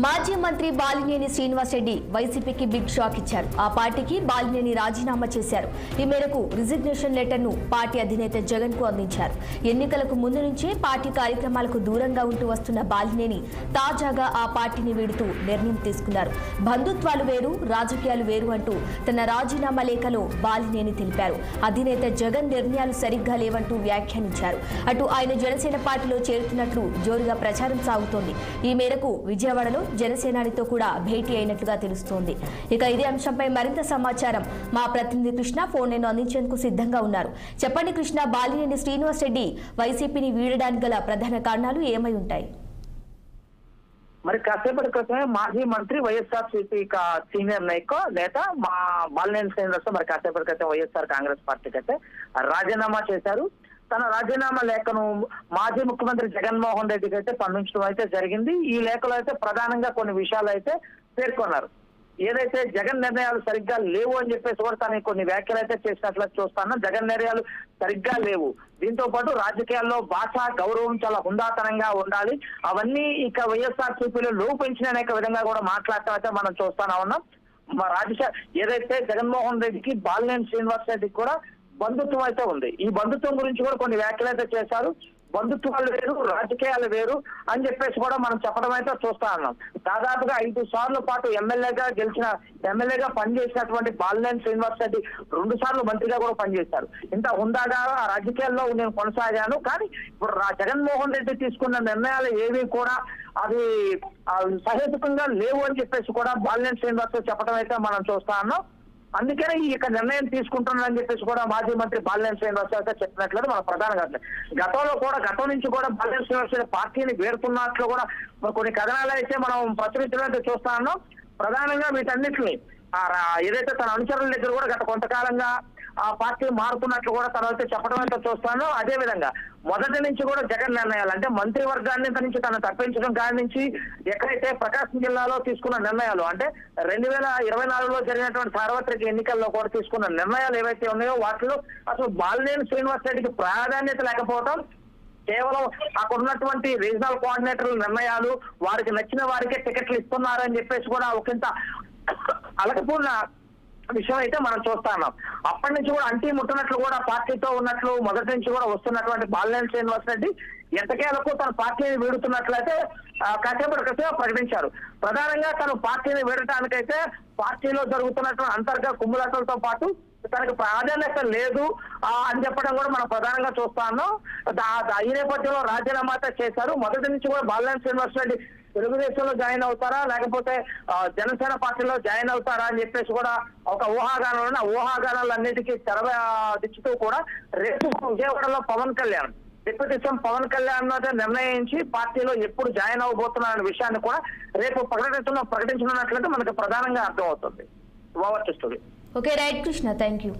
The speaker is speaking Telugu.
మాజీ మంత్రి బాలినేని శ్రీనివాసరెడ్డి వైసీపీకి బిగ్ షాక్ ఇచ్చారు. ఆ పార్టీకి బాలినేని రాజీనామా చేశారు. ఈ మేరకు రిజిగ్నేషన్ లెటర్ ను పార్టీ అధినేత జగన్ కు అందించారు. ఎన్నికలకు ముందు నుంచే పార్టీ కార్యక్రమాలకు దూరంగా ఉంటూ వస్తున్న బాలినేని తాజాగా ఆ పార్టీని వీడుతూ నిర్ణయం తీసుకున్నారు. బంధుత్వాలు వేరు, రాజకీయాలు వేరు అంటూ తన రాజీనామా లేఖలో బాలినేని తెలిపారు. అధినేత జగన్ నిర్ణయాలు సరిగ్గా లేవంటూ వ్యాఖ్యానించారు. అటు ఆయన జనసేన పార్టీలో చేరుతున్నట్లు జోరుగా ప్రచారం సాగుతోంది. ఈ మేరకు విజయవాడలో జనసేనానితో కూడా భేటీ అయినట్లుగా తెలుస్తోంది. ఇక ఇదే అంశంపై మరింత సమాచారం మా ప్రతినిధి కృష్ణ ఫోన్ లైన్ అందించేందుకు సిద్ధంగా ఉన్నారు. చెప్పండి కృష్ణ, బాలినేని శ్రీనివాసరెడ్డి వైసీపీని వీడడానికి గల ప్రధాన కారణాలు ఏమై ఉంటాయి? మరి కాసేపటి క్రితమే మాజీ మంత్రి వైఎస్ఆర్సీపీ సీనియర్ నేత మా బాలినేని శ్రీనివాస మరి కాసేపటి క్రితం వైఎస్ఆర్ కాంగ్రెస్ పార్టీకి అయితే రాజీనామా చేశారు. తన రాజీనామా లేఖను మాజీ ముఖ్యమంత్రి జగన్మోహన్ రెడ్డికి అయితే పంపించడం అయితే జరిగింది. ఈ లేఖలో అయితే ప్రధానంగా కొన్ని విషయాలు అయితే పేర్కొన్నారు. ఏదైతే జగన్ నిర్ణయాలు సరిగ్గా లేవు అని చెప్పేసి కూడా తన కొన్ని వ్యాఖ్యలు అయితే చేసినట్లు చూస్తాను. జగన్ నిర్ణయాలు సరిగ్గా లేవు, దీంతో పాటు రాజకీయాల్లో భాష గౌరవం చాలా హుందాతనంగా ఉండాలి, అవన్నీ ఇక వైఎస్ఆర్సీపీలో లోపించిన అనేక విధంగా కూడా మాట్లాడటం అయితే మనం చూస్తానే ఉన్నాం. ఏదైతే జగన్మోహన్ రెడ్డికి బాలినేని శ్రీనివాస్ రెడ్డికి కూడా బంధుత్వం అయితే ఉంది. ఈ బంధుత్వం గురించి కూడా కొన్ని వ్యాఖ్యలు అయితే చేశారు. బంధుత్వాలు వేరు, రాజకీయాలు వేరు అని చెప్పేసి కూడా మనం చెప్పడం అయితే చూస్తా ఉన్నాం. దాదాపుగా 5 సార్లు పాటు ఎమ్మెల్యేగా పనిచేసినటువంటి బాలినేని శ్రీనివాస్ రెడ్డి 2 సార్లు మంత్రిగా కూడా పనిచేశారు. ఇంత హుందాగా రాజకీయాల్లో నేను కొనసాగాను, కానీ ఇప్పుడు జగన్మోహన్ రెడ్డి తీసుకున్న నిర్ణయాలు ఏవి కూడా అవి సహేతుకంగా లేవు అని చెప్పేసి కూడా బాలినేని శ్రీనివాస్ చెప్పడం అయితే మనం చూస్తా ఉన్నాం. అందుకనే ఈ యొక్క నిర్ణయం తీసుకుంటున్నారని చెప్పేసి కూడా మాజీ మంత్రి బాలినేని శ్రీనివాస్ అయితే చెప్పినట్లేదు మన ప్రధాన గతం నుంచి కూడా బాలినేని శ్రీనివాస్ పార్టీని వేరుతున్నట్లు కూడా కొన్ని కథనాలు అయితే మనం ప్రచురించడం చూస్తా ఉన్నాం. ప్రధానంగా వీటన్నిటిని ఏదైతే తన అనుచరుల దగ్గర కూడా గత కొంతకాలంగా ఆ పార్టీ మారుతున్నట్లు కూడా తర్వాత చెప్పడం అయితే చూస్తాను. అదే విధంగా మొదటి నుంచి కూడా జగన్ నిర్ణయాలు అంటే మంత్రివర్గాన్ని నుంచి తను తప్పించడం కాడి నుంచి ఎక్కడైతే ప్రకాశం జిల్లాలో తీసుకున్న నిర్ణయాలు అంటే 2024లో జరిగినటువంటి సార్వత్రిక ఎన్నికల్లో కూడా తీసుకున్న నిర్ణయాలు ఏవైతే ఉన్నాయో వాటిలో అసలు బాలినేని శ్రీనివాస్ రెడ్డికి ప్రాధాన్యత లేకపోవడం, కేవలం అక్కడ ఉన్నటువంటి రీజనల్ కోఆర్డినేటర్ల నిర్ణయాలు వారికి నచ్చిన వారికే టికెట్లు ఇస్తున్నారని చెప్పేసి కూడా ఒకంత అలకపూర్ణ విషయం అయితే మనం చూస్తా ఉన్నాం. అప్పటి నుంచి కూడా అంటీ ముట్టనట్లు కూడా పార్టీతో ఉన్నట్లు మొదటి నుంచి కూడా వస్తున్నటువంటి బాలినేని శ్రీనివాస్ రెడ్డి ఎంతకేలకు తన పార్టీని వీడుతున్నట్లయితే కాసేపటి క్రితం ప్రకటించారు. ప్రధానంగా తను పార్టీని వీడటానికైతే పార్టీలో జరుగుతున్నటువంటి అంతర్గత కుమ్ములాటలతో పాటు తనకు ప్రాధాన్యత లేదు అని చెప్పడం కూడా మనం ప్రధానంగా చూస్తా ఉన్నాం. ఈ నేపథ్యంలో రాజీనామా చేశారు. మొదటి నుంచి కూడా బాలినేని శ్రీనివాస్ రెడ్డి తెలుగుదేశంలో జాయిన్ అవుతారా లేకపోతే జనసేన పార్టీలో జాయిన్ అవుతారా అని చెప్పేసి కూడా ఒక ఊహాగానం, ఆ ఊహాగానాలన్నిటికీ తెరదిచ్చుతూ కూడా రేపు విజయవాడలో డిప్యూటీ సీఎం పవన్ కళ్యాణ్ నిర్ణయించి పార్టీలో ఎప్పుడు జాయిన్ అవ్వబోతున్నారనే విషయాన్ని కూడా రేపు ప్రకటించనున్నట్లయితే మనకు ప్రధానంగా అర్థమవుతుంది. Over. Okay, right Krishna, thank you.